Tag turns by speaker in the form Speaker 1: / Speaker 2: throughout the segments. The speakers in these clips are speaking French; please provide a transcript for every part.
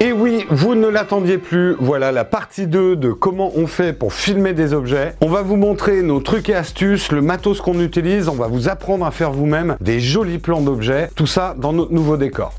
Speaker 1: Et oui, vous ne l'attendiez plus, voilà la partie 2 de comment on fait pour filmer des objets. On va vous montrer nos trucs et astuces, le matos qu'on utilise, on va vous apprendre à faire vous-même des jolis plans d'objets, tout ça dans notre nouveau décor.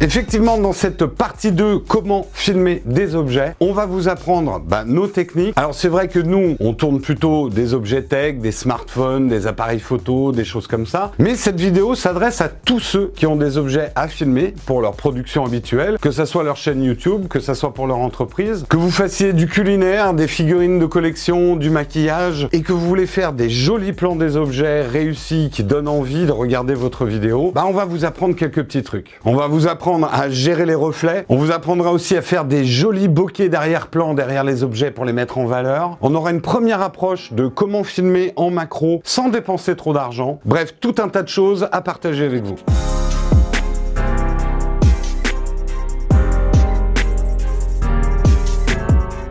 Speaker 1: Effectivement, dans cette partie 2, comment filmer des objets, on va vous apprendre nos techniques. Alors c'est vrai que nous, on tourne plutôt des objets tech, des smartphones, des appareils photo, des choses comme ça. Mais cette vidéo s'adresse à tous ceux qui ont des objets à filmer pour leur production habituelle, que ça soit leur chaîne YouTube, que ça soit pour leur entreprise, que vous fassiez du culinaire, des figurines de collection, du maquillage, et que vous voulez faire des jolis plans des objets réussis qui donnent envie de regarder votre vidéo. On va vous apprendre quelques petits trucs. On va vous apprendre à gérer les reflets. On vous apprendra aussi à faire des jolis bokeh d'arrière-plan derrière les objets pour les mettre en valeur. On aura une première approche de comment filmer en macro sans dépenser trop d'argent. Bref, tout un tas de choses à partager avec vous.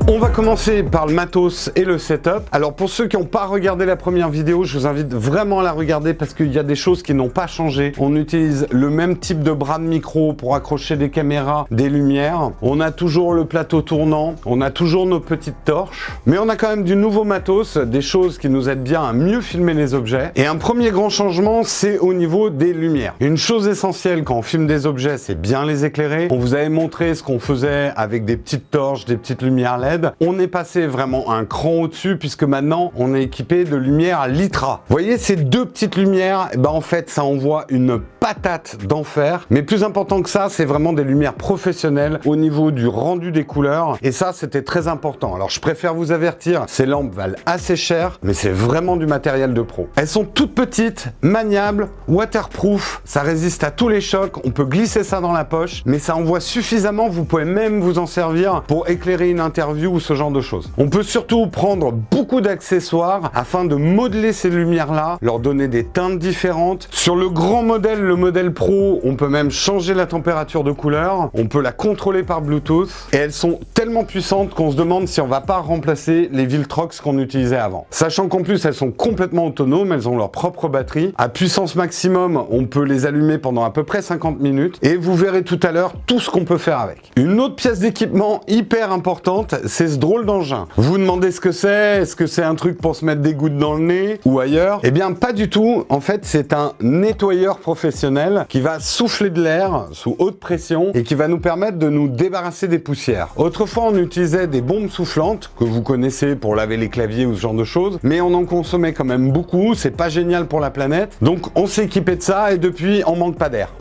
Speaker 1: On va commencer par le matos et le setup. Alors pour ceux qui n'ont pas regardé la première vidéo, je vous invite vraiment à la regarder parce qu'il y a des choses qui n'ont pas changé. On utilise le même type de bras de micro pour accrocher des caméras, des lumières. On a toujours le plateau tournant, on a toujours nos petites torches. Mais on a quand même du nouveau matos, des choses qui nous aident bien à mieux filmer les objets. Et un premier grand changement, c'est au niveau des lumières. Une chose essentielle quand on filme des objets, c'est bien les éclairer. On vous avait montré ce qu'on faisait avec des petites torches, des petites lumières LED. On est passé vraiment un cran au-dessus puisque maintenant on est équipé de lumière Litra. Vous voyez ces deux petites lumières, en fait ça envoie une patate d'enfer. Mais plus important que ça, c'est vraiment des lumières professionnelles au niveau du rendu des couleurs. Et ça, c'était très important. Alors je préfère vous avertir, ces lampes valent assez cher, mais c'est vraiment du matériel de pro. Elles sont toutes petites, maniables, waterproof, ça résiste à tous les chocs, on peut glisser ça dans la poche, mais ça envoie suffisamment, vous pouvez même vous en servir pour éclairer une interview ou ce genre de choses. On peut surtout prendre beaucoup d'accessoires afin de modeler ces lumières-là, leur donner des teintes différentes. Sur le grand modèle, le modèle Pro, on peut même changer la température de couleur, on peut la contrôler par Bluetooth, et elles sont tellement puissantes qu'on se demande si on va pas remplacer les Viltrox qu'on utilisait avant. Sachant qu'en plus, elles sont complètement autonomes, elles ont leur propre batterie. À puissance maximum, on peut les allumer pendant à peu près 50 minutes, et vous verrez tout à l'heure tout ce qu'on peut faire avec. Une autre pièce d'équipement hyper importante, c'est ce drôle d'engin. Vous vous demandez ce que c'est? Est-ce que c'est un truc pour se mettre des gouttes dans le nez ou ailleurs? Eh bien, pas du tout. En fait, c'est un nettoyeur professionnel qui va souffler de l'air sous haute pression et qui va nous permettre de nous débarrasser des poussières. Autrefois, on utilisait des bombes soufflantes que vous connaissez pour laver les claviers ou ce genre de choses, mais on en consommait quand même beaucoup. C'est pas génial pour la planète. Donc, on s'est équipé de ça et depuis, on manque pas d'air.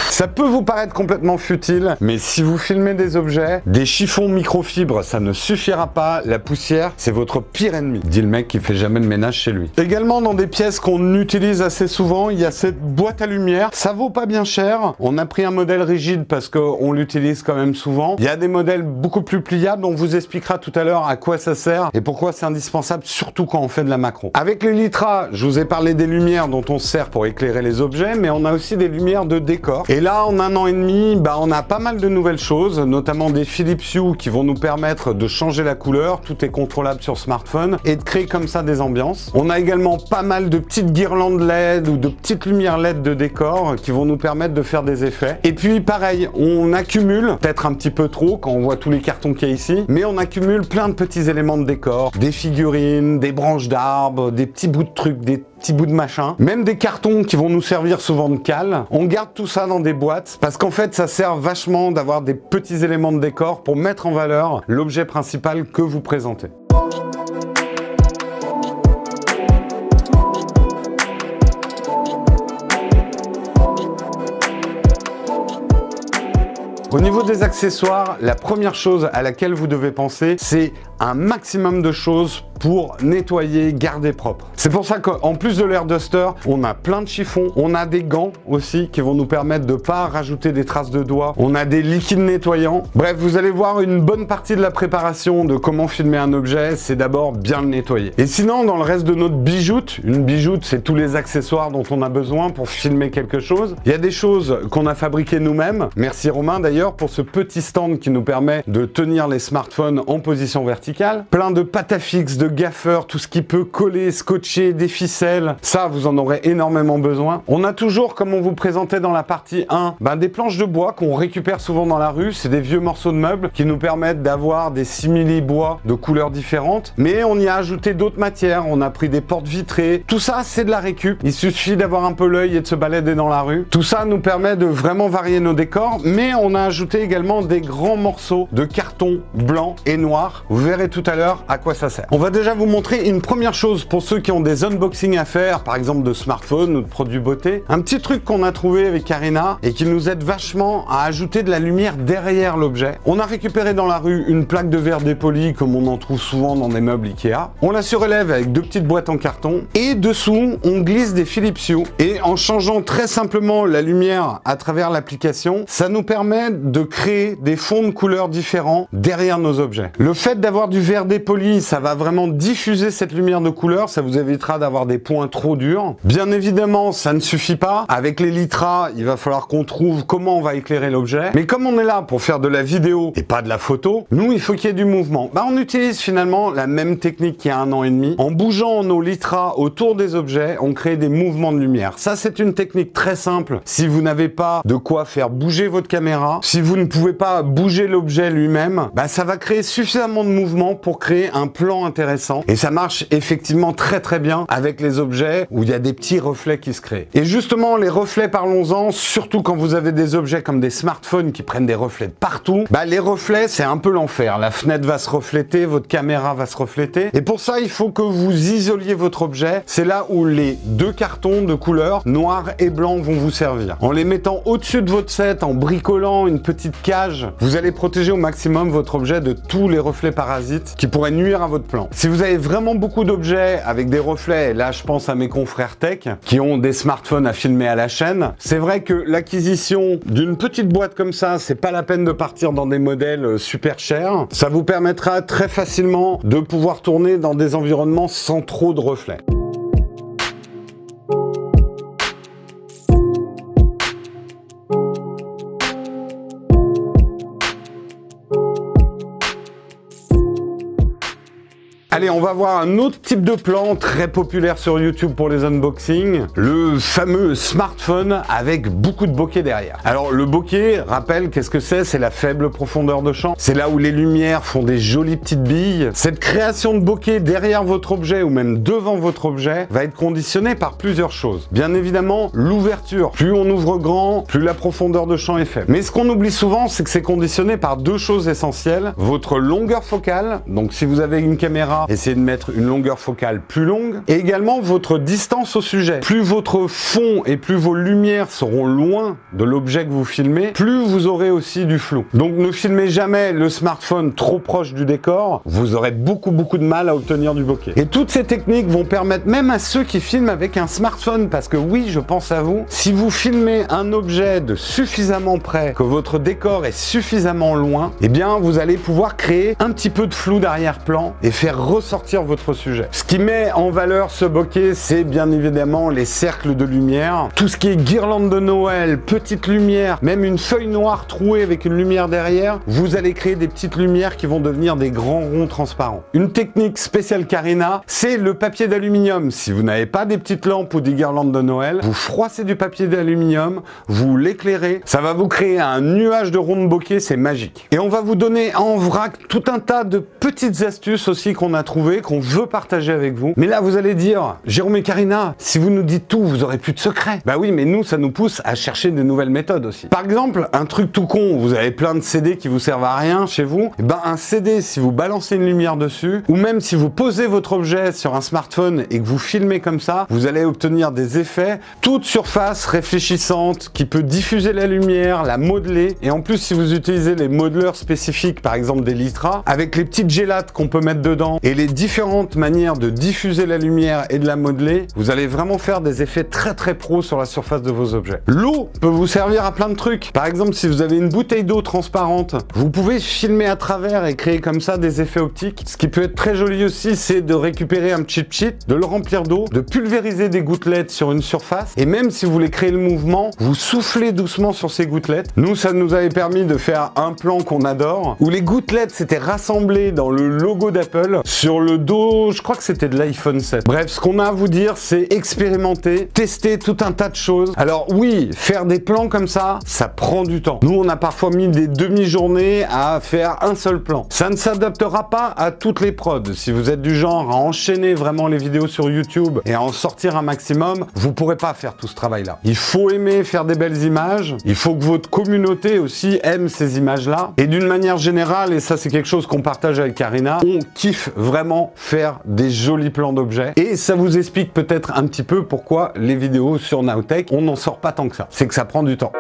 Speaker 1: Ça peut vous paraître complètement futile, mais si vous filmez des objets, des chiffons microfibres, ça ne suffira pas. La poussière, c'est votre pire ennemi, dit le mec qui fait jamais le ménage chez lui. Également, dans des pièces qu'on utilise assez souvent, il y a cette boîte à lumière. Ça vaut pas bien cher. On a pris un modèle rigide parce qu'on l'utilise quand même souvent. Il y a des modèles beaucoup plus pliables. On vous expliquera tout à l'heure à quoi ça sert et pourquoi c'est indispensable, surtout quand on fait de la macro. Avec les Litra, je vous ai parlé des lumières dont on se sert pour éclairer les objets, mais on a aussi des lumières de décor. Et là, en un an et demi, on a pas mal de nouvelles choses, notamment des Philips Hue qui vont nous permettre de changer la couleur, tout est contrôlable sur smartphone, et de créer comme ça des ambiances. On a également pas mal de petites guirlandes LED ou de petites lumières LED de décor qui vont nous permettre de faire des effets. Et puis pareil, on accumule, peut-être un petit peu trop quand on voit tous les cartons qu'il y a ici, mais on accumule plein de petits éléments de décor, des figurines, des branches d'arbres, des petits bouts de trucs, des petits bouts de machin, même des cartons qui vont nous servir souvent de cale. On garde tout ça dans des boîtes parce qu'en fait ça sert vachement d'avoir des petits éléments de décor pour mettre en valeur l'objet principal que vous présentez. Au niveau des accessoires, la première chose à laquelle vous devez penser, c'est un maximum de choses pour nettoyer, garder propre. C'est pour ça qu'en plus de l'air duster, on a plein de chiffons, on a des gants aussi qui vont nous permettre de pas rajouter des traces de doigts, on a des liquides nettoyants. Bref, vous allez voir une bonne partie de la préparation de comment filmer un objet, c'est d'abord bien le nettoyer. Et sinon, dans le reste de notre bijoute, une bijoute, c'est tous les accessoires dont on a besoin pour filmer quelque chose. Il y a des choses qu'on a fabriquées nous-mêmes. Merci Romain d'ailleurs pour ce petit stand qui nous permet de tenir les smartphones en position verticale. Plein de pâte à fixe, de gaffeurs, tout ce qui peut coller, scotcher, des ficelles. Ça, vous en aurez énormément besoin. On a toujours, comme on vous présentait dans la partie 1, des planches de bois qu'on récupère souvent dans la rue. C'est des vieux morceaux de meubles qui nous permettent d'avoir des simili-bois de couleurs différentes. Mais on y a ajouté d'autres matières. On a pris des portes vitrées. Tout ça, c'est de la récup. Il suffit d'avoir un peu l'œil et de se balader dans la rue. Tout ça nous permet de vraiment varier nos décors. Mais on a ajouté également des grands morceaux de carton blanc et noir. Vous verrez tout à l'heure à quoi ça sert. On va déjà vous montrer une première chose pour ceux qui ont des unboxings à faire, par exemple de smartphones ou de produits beauté. Un petit truc qu'on a trouvé avec Karina et qui nous aide vachement à ajouter de la lumière derrière l'objet. On a récupéré dans la rue une plaque de verre dépoli comme on en trouve souvent dans des meubles Ikea. On la surélève avec deux petites boîtes en carton et dessous on glisse des Philips Hue. Et en changeant très simplement la lumière à travers l'application, ça nous permet de créer des fonds de couleurs différents derrière nos objets. Le fait d'avoir du verre dépoli, ça va vraiment diffuser cette lumière de couleur, ça vous évitera d'avoir des points trop durs. Bien évidemment, ça ne suffit pas. Avec les Lytra, il va falloir qu'on trouve comment on va éclairer l'objet. Mais comme on est là pour faire de la vidéo et pas de la photo, nous, il faut qu'il y ait du mouvement. On utilise finalement la même technique qu'il y a 1 an et demi. En bougeant nos Lytra autour des objets, on crée des mouvements de lumière. Ça, c'est une technique très simple. Si vous n'avez pas de quoi faire bouger votre caméra, si vous ne pouvez pas bouger l'objet lui-même, ça va créer suffisamment de mouvement pour créer un plan intéressant. Et ça marche effectivement très très bien avec les objets où il y a des petits reflets qui se créent. Et justement, les reflets, parlons-en, surtout quand vous avez des objets comme des smartphones qui prennent des reflets de partout, les reflets, c'est un peu l'enfer. La fenêtre va se refléter, votre caméra va se refléter. Et pour ça, il faut que vous isoliez votre objet. C'est là où les deux cartons de couleur noir et blanc vont vous servir. En les mettant au-dessus de votre set, en bricolant une petite cage, vous allez protéger au maximum votre objet de tous les reflets parasites qui pourraient nuire à votre plan. Si vous avez vraiment beaucoup d'objets avec des reflets, et là je pense à mes confrères tech qui ont des smartphones à filmer à la chaîne, c'est vrai que l'acquisition d'une petite boîte comme ça, c'est pas la peine de partir dans des modèles super chers. Ça vous permettra très facilement de pouvoir tourner dans des environnements sans trop de reflets. Allez, on va voir un autre type de plan très populaire sur YouTube pour les unboxings, le fameux smartphone avec beaucoup de bokeh derrière. Alors le bokeh, rappelle, qu'est-ce que c'est? C'est la faible profondeur de champ. C'est là où les lumières font des jolies petites billes. Cette création de bokeh derrière votre objet ou même devant votre objet va être conditionnée par plusieurs choses. Bien évidemment, l'ouverture. Plus on ouvre grand, plus la profondeur de champ est faible. Mais ce qu'on oublie souvent, c'est que c'est conditionné par deux choses essentielles. Votre longueur focale, donc si vous avez une caméra, essayez de mettre une longueur focale plus longue, et également votre distance au sujet. Plus votre fond et plus vos lumières seront loin de l'objet que vous filmez, plus vous aurez aussi du flou. Donc ne filmez jamais le smartphone trop proche du décor, vous aurez beaucoup de mal à obtenir du bokeh. Et toutes ces techniques vont permettre même à ceux qui filment avec un smartphone, parce que oui, je pense à vous, si vous filmez un objet de suffisamment près, que votre décor est suffisamment loin, eh bien vous allez pouvoir créer un petit peu de flou d'arrière-plan et faire ressortir votre sujet. Ce qui met en valeur ce bokeh, c'est bien évidemment les cercles de lumière, tout ce qui est guirlande de Noël, petites lumières, même une feuille noire trouée avec une lumière derrière, vous allez créer des petites lumières qui vont devenir des grands ronds transparents. Une technique spéciale Karina, c'est le papier d'aluminium. Si vous n'avez pas des petites lampes ou des guirlandes de Noël, vous froissez du papier d'aluminium, vous l'éclairez, ça va vous créer un nuage de ronds de bokeh, c'est magique. Et on va vous donner en vrac tout un tas de petites astuces aussi qu'on a trouvées trouvé, qu'on veut partager avec vous. Mais là, vous allez dire, Jérôme et Karina, si vous nous dites tout, vous aurez plus de secrets. Bah oui, mais nous, ça nous pousse à chercher de nouvelles méthodes aussi. Par exemple, un truc tout con, vous avez plein de CD qui vous servent à rien chez vous. Et ben, un CD, si vous balancez une lumière dessus, ou même si vous posez votre objet sur un smartphone et que vous filmez comme ça, vous allez obtenir des effets, toute surface réfléchissante qui peut diffuser la lumière, la modeler. Et en plus, si vous utilisez les modeleurs spécifiques, par exemple des Litra, avec les petites gélates qu'on peut mettre dedans et les différentes manières de diffuser la lumière et de la modeler, vous allez vraiment faire des effets très très pro sur la surface de vos objets. L'eau peut vous servir à plein de trucs. Par exemple, si vous avez une bouteille d'eau transparente, vous pouvez filmer à travers et créer comme ça des effets optiques. Ce qui peut être très joli aussi, c'est de récupérer un cheat sheet, de le remplir d'eau, de pulvériser des gouttelettes sur une surface, et même si vous voulez créer le mouvement, vous soufflez doucement sur ces gouttelettes. Nous, ça nous avait permis de faire un plan qu'on adore, où les gouttelettes s'étaient rassemblées dans le logo d'Apple sur le dos, je crois que c'était de l'iPhone 7. Bref, ce qu'on a à vous dire, c'est expérimenter, tester tout un tas de choses. Alors oui, faire des plans comme ça prend du temps. Nous, on a parfois mis des demi-journées à faire un seul plan. Ça ne s'adaptera pas à toutes les prods. Si vous êtes du genre à enchaîner vraiment les vidéos sur YouTube et à en sortir un maximum, vous pourrez pas faire tout ce travail-là. Il faut aimer faire des belles images. Il faut que votre communauté aussi aime ces images-là. Et d'une manière générale, et ça c'est quelque chose qu'on partage avec Karina, on kiffe vraiment faire des jolis plans d'objets. Et ça vous explique peut-être un petit peu pourquoi les vidéos sur Nowtech, on n'en sort pas tant que ça. C'est que ça prend du temps.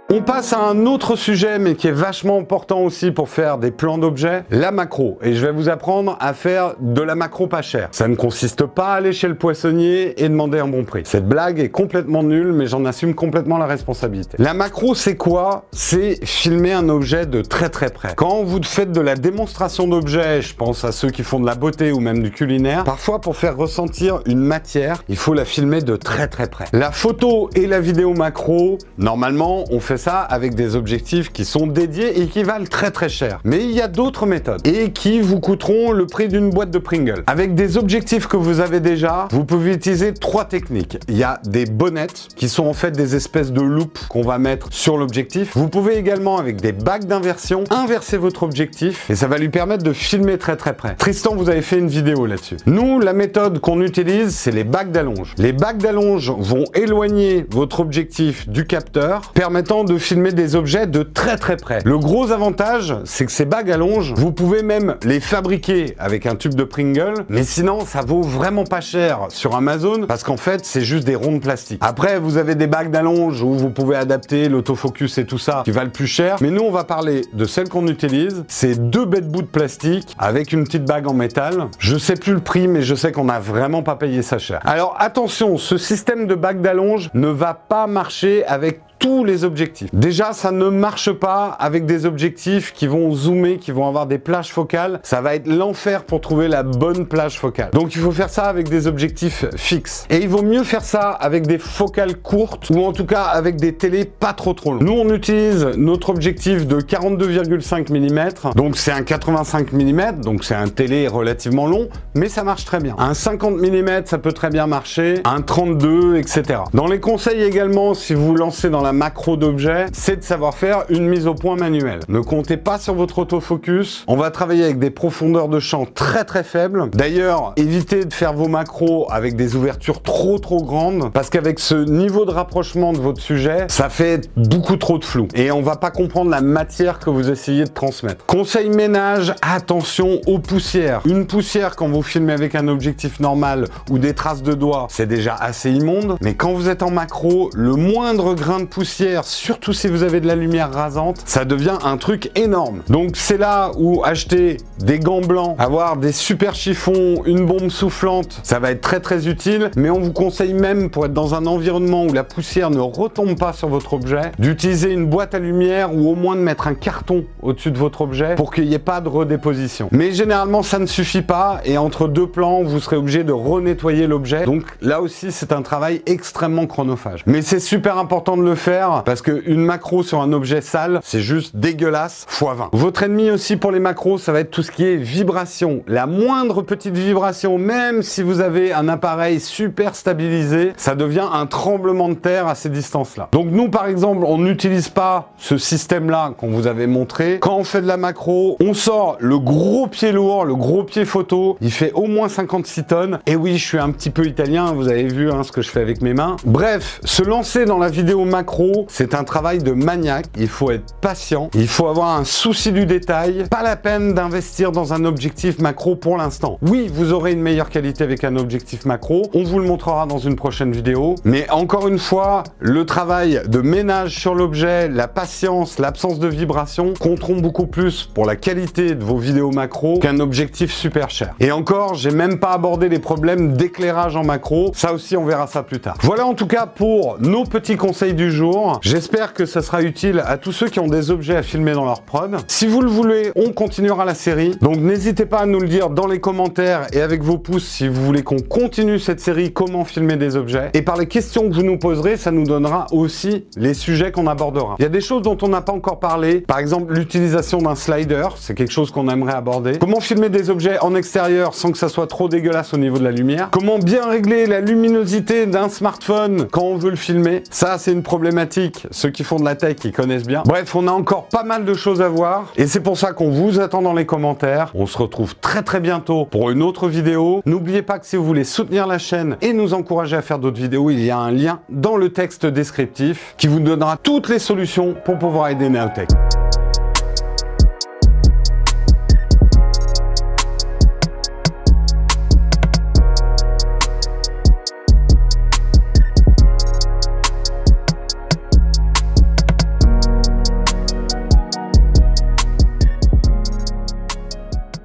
Speaker 1: On passe à un autre sujet, mais qui est vachement important aussi pour faire des plans d'objets, la macro. Et je vais vous apprendre à faire de la macro pas chère. Ça ne consiste pas à aller chez le poissonnier et demander un bon prix. Cette blague est complètement nulle, mais j'en assume complètement la responsabilité. La macro, c'est quoi? C'est filmer un objet de très très près. Quand vous faites de la démonstration d'objets, je pense à ceux qui font de la beauté ou même du culinaire, parfois pour faire ressentir une matière, il faut la filmer de très très près. La photo et la vidéo macro, normalement, on fait ça avec des objectifs qui sont dédiés et qui valent très très cher. Mais il y a d'autres méthodes et qui vous coûteront le prix d'une boîte de Pringles. Avec des objectifs que vous avez déjà, vous pouvez utiliser trois techniques. Il y a des bonnettes qui sont en fait des espèces de loupes qu'on va mettre sur l'objectif. Vous pouvez également, avec des bagues d'inversion, inverser votre objectif et ça va lui permettre de filmer très très près. Tristan, vous avez fait une vidéo là-dessus. Nous, la méthode qu'on utilise, c'est les bagues d'allonge. Les bagues d'allonge vont éloigner votre objectif du capteur, permettant de filmer des objets de très très près. Le gros avantage, c'est que ces bagues allonge, vous pouvez même les fabriquer avec un tube de Pringle, mais sinon ça vaut vraiment pas cher sur Amazon parce qu'en fait c'est juste des ronds de plastique. Après vous avez des bagues d'allonge où vous pouvez adapter l'autofocus et tout ça qui valent plus cher, mais nous on va parler de celles qu'on utilise. C'est deux bêtes bouts de plastique avec une petite bague en métal. Je sais plus le prix, mais je sais qu'on n'a vraiment pas payé ça cher. Alors attention, ce système de bagues d'allonge ne va pas marcher avec tous les objectifs. Déjà, ça ne marche pas avec des objectifs qui vont zoomer, qui vont avoir des plages focales. Ça va être l'enfer pour trouver la bonne plage focale. Donc, il faut faire ça avec des objectifs fixes. Et il vaut mieux faire ça avec des focales courtes ou en tout cas avec des télés pas trop longues. Nous, on utilise notre objectif de 42,5 mm. Donc, c'est un 85 mm. Donc, c'est un télé relativement long, mais ça marche très bien. Un 50 mm, ça peut très bien marcher. Un 32, etc. Dans les conseils également, si vous vous lancez dans la macro d'objets, c'est de savoir faire une mise au point manuelle. Ne comptez pas sur votre autofocus. On va travailler avec des profondeurs de champ très très faibles. D'ailleurs, évitez de faire vos macros avec des ouvertures trop grandes parce qu'avec ce niveau de rapprochement de votre sujet, ça fait beaucoup trop de flou et on va pas comprendre la matière que vous essayez de transmettre. Conseil ménage, attention aux poussières. Une poussière quand vous filmez avec un objectif normal ou des traces de doigts, c'est déjà assez immonde, mais quand vous êtes en macro, le moindre grain de poussière, surtout si vous avez de la lumière rasante, ça devient un truc énorme. Donc c'est là où acheter des gants blancs, avoir des super chiffons, une bombe soufflante, ça va être très très utile, mais on vous conseille même pour être dans un environnement où la poussière ne retombe pas sur votre objet, d'utiliser une boîte à lumière ou au moins de mettre un carton au-dessus de votre objet pour qu'il n'y ait pas de redéposition. Mais généralement ça ne suffit pas et entre deux plans vous serez obligé de renettoyer l'objet. Donc là aussi c'est un travail extrêmement chronophage. Mais c'est super important de le faire faire parce qu'une macro sur un objet sale, c'est juste dégueulasse x20. Votre ennemi aussi pour les macros, ça va être tout ce qui est vibration. La moindre petite vibration, même si vous avez un appareil super stabilisé, ça devient un tremblement de terre à ces distances-là. Donc nous, par exemple, on n'utilise pas ce système-là qu'on vous avait montré. Quand on fait de la macro, on sort le gros pied lourd, le gros pied photo. Il fait au moins 56 tonnes. Et oui, je suis un petit peu italien, vous avez vu ce que je fais avec mes mains. Bref, se lancer dans la vidéo macro, c'est un travail de maniaque. Il faut être patient, il faut avoir un souci du détail. Pas la peine d'investir dans un objectif macro pour l'instant. Oui, vous aurez une meilleure qualité avec un objectif macro. On vous le montrera dans une prochaine vidéo. Mais encore une fois, le travail de ménage sur l'objet, la patience, l'absence de vibration compteront beaucoup plus pour la qualité de vos vidéos macro qu'un objectif super cher. Et encore, j'ai même pas abordé les problèmes d'éclairage en macro. Ça aussi, on verra ça plus tard. Voilà en tout cas pour nos petits conseils du jour. J'espère que ça sera utile à tous ceux qui ont des objets à filmer dans leur prod. Si vous le voulez, on continuera la série. Donc n'hésitez pas à nous le dire dans les commentaires et avec vos pouces si vous voulez qu'on continue cette série comment filmer des objets. Et par les questions que vous nous poserez, ça nous donnera aussi les sujets qu'on abordera. Il y a des choses dont on n'a pas encore parlé. Par exemple, l'utilisation d'un slider. C'est quelque chose qu'on aimerait aborder. Comment filmer des objets en extérieur sans que ça soit trop dégueulasse au niveau de la lumière. Comment bien régler la luminosité d'un smartphone quand on veut le filmer. Ça, c'est une problématique. Ceux qui font de la tech, ils connaissent bien. Bref, on a encore pas mal de choses à voir. Et c'est pour ça qu'on vous attend dans les commentaires. On se retrouve très bientôt pour une autre vidéo. N'oubliez pas que si vous voulez soutenir la chaîne et nous encourager à faire d'autres vidéos, il y a un lien dans le texte descriptif qui vous donnera toutes les solutions pour pouvoir aider Naotech.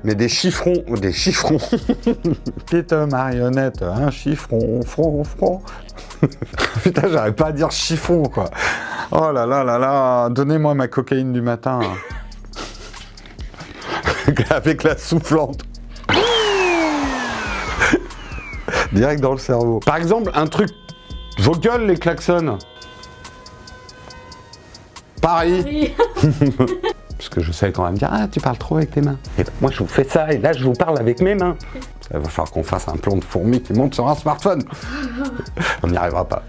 Speaker 1: Mais des chiffrons, petite marionnette, un chiffron, front. Putain, j'arrive pas à dire chiffon, quoi. Oh là là là là, donnez-moi ma cocaïne du matin. Avec la soufflante. Direct dans le cerveau. Par exemple, un truc, vos gueules, les klaxons. Paris. Parce que je sais qu'on va me dire « Ah, tu parles trop avec tes mains. » Et ben, moi, je vous fais ça, et là, je vous parle avec mes mains. Il va falloir qu'on fasse un plan de fourmi qui monte sur un smartphone. On n'y arrivera pas.